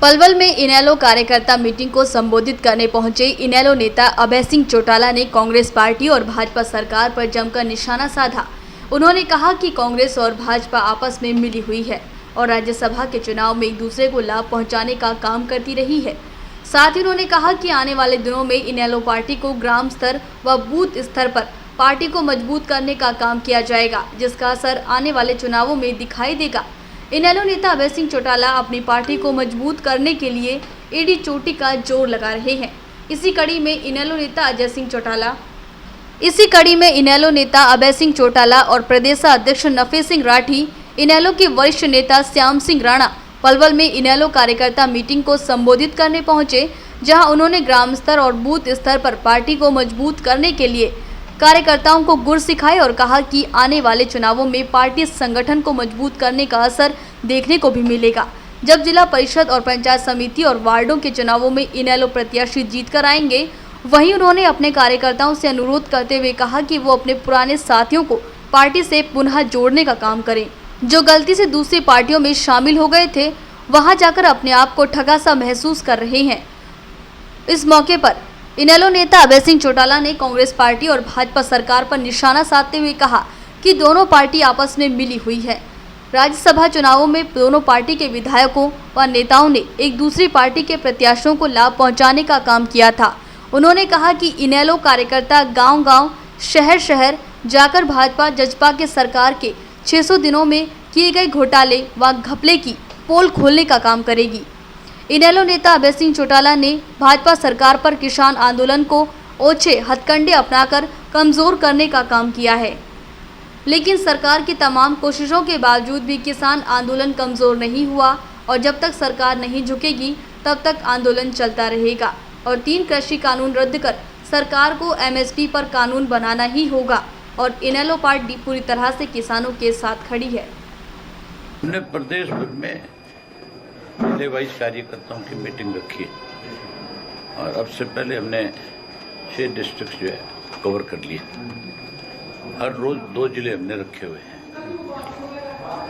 पलवल में इनेलो कार्यकर्ता मीटिंग को संबोधित करने पहुंचे इनेलो नेता अभय सिंह चौटाला ने कांग्रेस पार्टी और भाजपा सरकार पर जमकर निशाना साधा। उन्होंने कहा कि कांग्रेस और भाजपा आपस में मिली हुई है और राज्यसभा के चुनाव में एक दूसरे को लाभ पहुंचाने का काम करती रही है। साथ ही उन्होंने कहा कि आने वाले दिनों में इनेलो पार्टी को ग्राम स्तर व बूथ स्तर पर पार्टी को मजबूत करने का काम किया जाएगा, जिसका असर आने वाले चुनावों में दिखाई देगा। इनेलो नेता अभय सिंह चौटाला अपनी पार्टी को मजबूत करने के लिए एड़ी चोटी का जोर लगा रहे हैं। इसी कड़ी में इनेलो नेता अभय सिंह चौटाला और प्रदेश अध्यक्ष नफे सिंह राठी, इनेलो के वरिष्ठ नेता श्याम सिंह राणा पलवल में इनेलो कार्यकर्ता मीटिंग को संबोधित करने पहुंचे, जहां उन्होंने ग्राम स्तर और बूथ स्तर पर पार्टी को मजबूत करने के लिए कार्यकर्ताओं को गुर सिखाए और कहा कि आने वाले चुनावों में पार्टी संगठन को मजबूत करने का असर देखने को भी मिलेगा। जब जिला परिषद और पंचायत समिति और वार्डों के चुनावों में इनेलो प्रत्याशी जीत कर आएंगे, वहीं उन्होंने अपने कार्यकर्ताओं से अनुरोध करते हुए कहा कि वो अपने पुराने साथियों को पार्टी से पुनः जोड़ने का काम करें, जो गलती से दूसरी पार्टियों में शामिल हो गए थे, वहां जाकर अपने आप को ठगा सा महसूस कर रहे हैं। इस मौके पर इनेलो नेता अभय सिंह चौटाला ने कांग्रेस पार्टी और भाजपा सरकार पर निशाना साधते हुए कहा कि दोनों पार्टी आपस में मिली हुई है। राज्यसभा चुनावों में दोनों पार्टी के विधायकों व नेताओं ने एक दूसरी पार्टी के प्रत्याशियों को लाभ पहुंचाने का काम किया था। उन्होंने कहा कि इनेलो कार्यकर्ता गांव-गांव, शहर-शहर जाकर भाजपा जजपा के सरकार के 600 दिनों में किए गए घोटाले व घपले की पोल खोलने का काम करेगी। इनेलो नेता अभय सिंह चौटाला ने भाजपा सरकार पर किसान आंदोलन को ओछे हथकंडे अपनाकर कमजोर करने का काम किया है, लेकिन सरकार की तमाम कोशिशों के बावजूद भी किसान आंदोलन कमजोर नहीं हुआ और जब तक सरकार नहीं झुकेगी तब तक आंदोलन चलता रहेगा और 3 कृषि कानून रद्द कर सरकार को एमएसपी पर कानून बनाना ही होगा और इनेलो पार्टी पूरी तरह से किसानों के साथ खड़ी है। हमने प्रदेश भर में जिले वाइज कार्यकर्ताओं की मीटिंग रखी है और अब से पहले हमने 6 डिस्ट्रिक्ट जो है कवर कर लिए। हर रोज 2 जिले हमने रखे हुए हैं।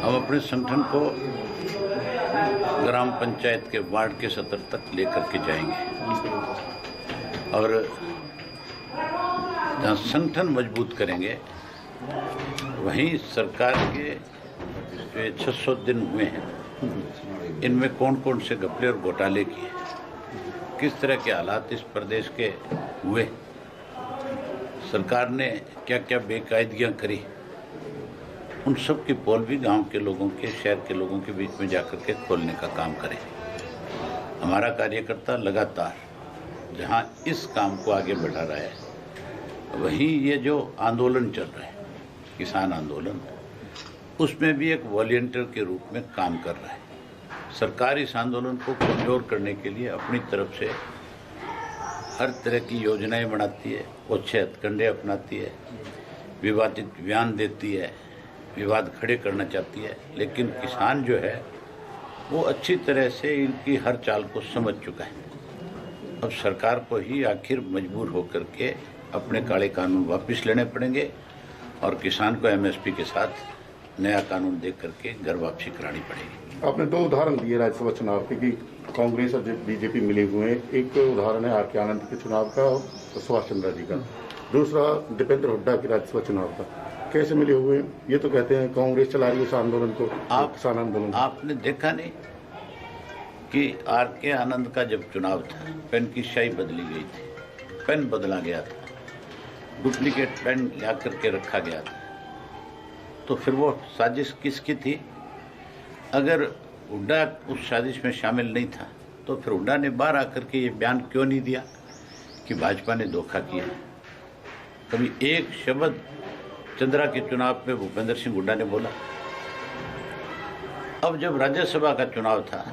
हम अपने संगठन को ग्राम पंचायत के वार्ड के स्तर तक लेकर के जाएंगे और जहाँ संगठन मजबूत करेंगे वहीं सरकार के जो 600 दिन हुए हैं, इनमें कौन कौन से घपले और घोटाले किए, किस तरह के हालात इस प्रदेश के हुए, सरकार ने क्या क्या बेकायदगियां करी, उन सब की पोल भी गांव के लोगों के, शहर के लोगों के बीच में जाकर के खोलने का काम करें। हमारा कार्यकर्ता लगातार जहां इस काम को आगे बढ़ा रहा है, वहीं ये जो आंदोलन चल रहा है, किसान आंदोलन, उसमें भी एक वॉलंटियर के रूप में काम कर रहा है। सरकार इस आंदोलन को कमजोर करने के लिए अपनी तरफ से हर तरह की योजनाएं बनाती है, ओछे हथकंडे अपनाती है, विवादित बयान देती है, विवाद खड़े करना चाहती है, लेकिन किसान जो है वो अच्छी तरह से इनकी हर चाल को समझ चुका है। अब सरकार को ही आखिर मजबूर होकर के अपने काले कानून वापस लेने पड़ेंगे और किसान को एमएसपी के साथ नया कानून देख करके घर वापसी करानी पड़ेगी। आपने 2 उदाहरण दिए राज्यसभा चुनाव के कि कांग्रेस और बीजेपी मिले हुए हैं। एक तो उदाहरण है आर.के. आनंद के चुनाव का और सुभाष चंद्र जी का, दूसरा दीपेंद्र हुड्डा के राज्यसभा चुनाव का। कैसे मिले हुए हैं? ये तो कहते हैं कांग्रेस चला रही है उस आंदोलन को, किसान आंदोलन। आपने देखा नहीं कि आर.के. आनंद का जब चुनाव था, पेन की स्याही बदली गई थी, पेन बदला गया था, डुप्लीकेट पेन ला करके रखा गया था, तो फिर वो साजिश किसकी थी? अगर हुड्डा उस साजिश में शामिल नहीं था तो फिर हुड्डा ने बाहर आकर के ये बयान क्यों नहीं दिया कि भाजपा ने धोखा किया? कभी एक शब्द चंद्रा के चुनाव में भूपेंद्र सिंह हुड्डा ने बोला। अब जब राज्यसभा का चुनाव था,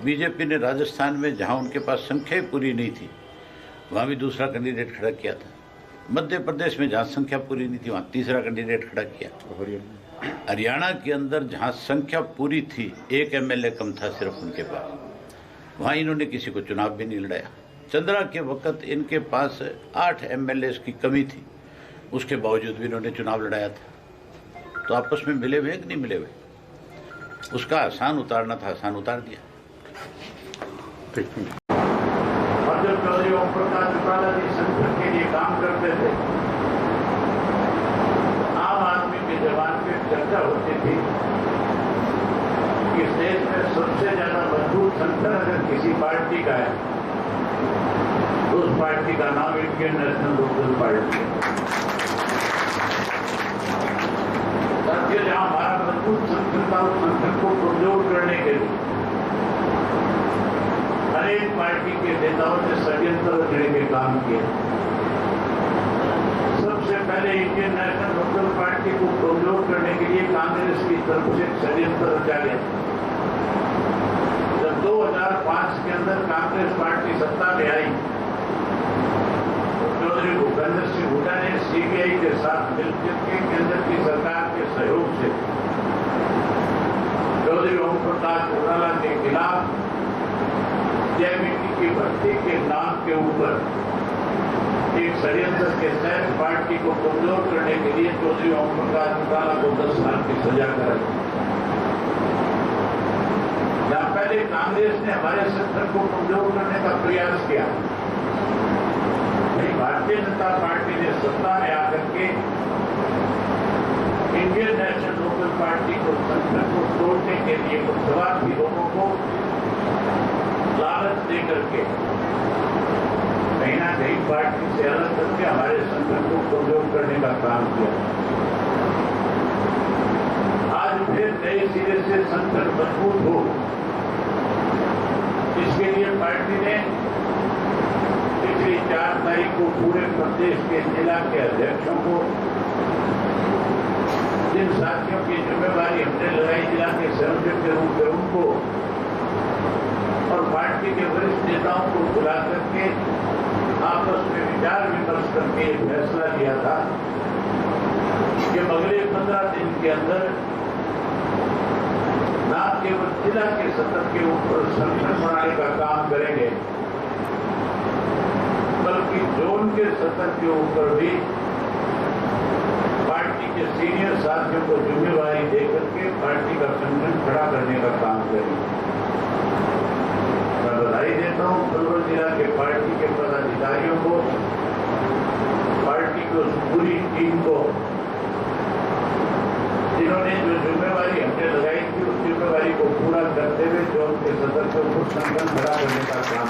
बीजेपी ने राजस्थान में जहां उनके पास संख्या पूरी नहीं थी, वहां भी दूसरा कैंडिडेट खड़ा किया था। मध्य प्रदेश में जहां संख्या पूरी नहीं थी, वहां तीसरा कैंडिडेट खड़ा किया। हरियाणा के अंदर जहां संख्या पूरी थी, 1 एमएलए कम था सिर्फ उनके पास, वहां इन्होंने किसी को चुनाव भी नहीं लड़ाया। चंद्रा के वक्त इनके पास 8 एमएलए की कमी थी, उसके बावजूद भी इन्होंने चुनाव लड़ाया था। तो आपस में मिले हुए कि नहीं मिले हुए? उसका आसान उतारना था, आसान उतार दिया। ठीक है। और जब चौधरी ओम प्रकाश चौटाला जी संगठन के लिए काम करते थे, आम आदमी के जवान पे चर्चा होती थी कि इस देश में सबसे ज्यादा मजबूत संगठन अगर किसी पार्टी का है तो उस पार्टी का नाम इंडियन नेशनल लोकदल पार्टी है। जहां हमारा मजबूत संगठन था, उस संगठन को कमजोर करने के लिए अनेक पार्टी के नेताओं ने षड्यंत्र रचने के काम किए। सबसे पहले इंडियन नेशनल लोकदल पार्टी को कमजोर करने के लिए कांग्रेस की तरफ से षड्यंत्र रचा गया। जब 2005 के अंदर कांग्रेस पार्टी सत्ता में आई, चौधरी भूपेंद्र सिंह हुड्डा ने सीबीआई के साथ मिलकर के केंद्र की सरकार के सहयोग से चौधरी ओम प्रकाश चौटाला के खिलाफ जेबीटी की भर्ती के नाम के ऊपर एक षड्यंत्र के तहत पार्टी को कमजोर करने के लिए चौधरी ओम प्रकाश चौटाला को 10 साल की सजा कराई। जहां पहले कांग्रेस ने हमारे संगठन को कमजोर करने का प्रयास किया, भारतीय जनता पार्टी ने सत्ता में आकर के इंडियन नेशनल लोकदल पार्टी को संगठन को तोड़ने के लिए उत्सवार्थी लोगों को लालच देकर के कहीं ना कहीं पार्टी से अलग करके हमारे संगठन को कमजोर करने का काम किया। आज फिर नए सिरे से संगठन मजबूत हो, इसके लिए पार्टी ने पिछली 4 तारीख को पूरे प्रदेश के जिला के अध्यक्षों को, जिन साथियों की जिम्मेवारी हमने लगाई जिला के संयोजक के रूप में उनको और पार्टी के वरिष्ठ नेताओं को बुला करके आपस में विचार विमर्श करके फैसला लिया था कि अगले 15 दिन के अंदर न केवल जिला के सत्र के ऊपर संगठन बनाने का काम करेंगे, बल्कि जोन के सत्र के ऊपर भी पार्टी के सीनियर साथियों को जिम्मेवारी देकर के पार्टी का संगठन खड़ा करने का काम करेंगे। मैं बधाई देता हूं पलवल जिला के पार्टी के पदाधिकारियों को, पार्टी की उस पूरी टीम को, जिन्होंने जो जिम्मेवारी हमने लगाई थी उस जिम्मेवारी को पूरा करते हुए जोन के सदस्य को संगठन खड़ा करने का काम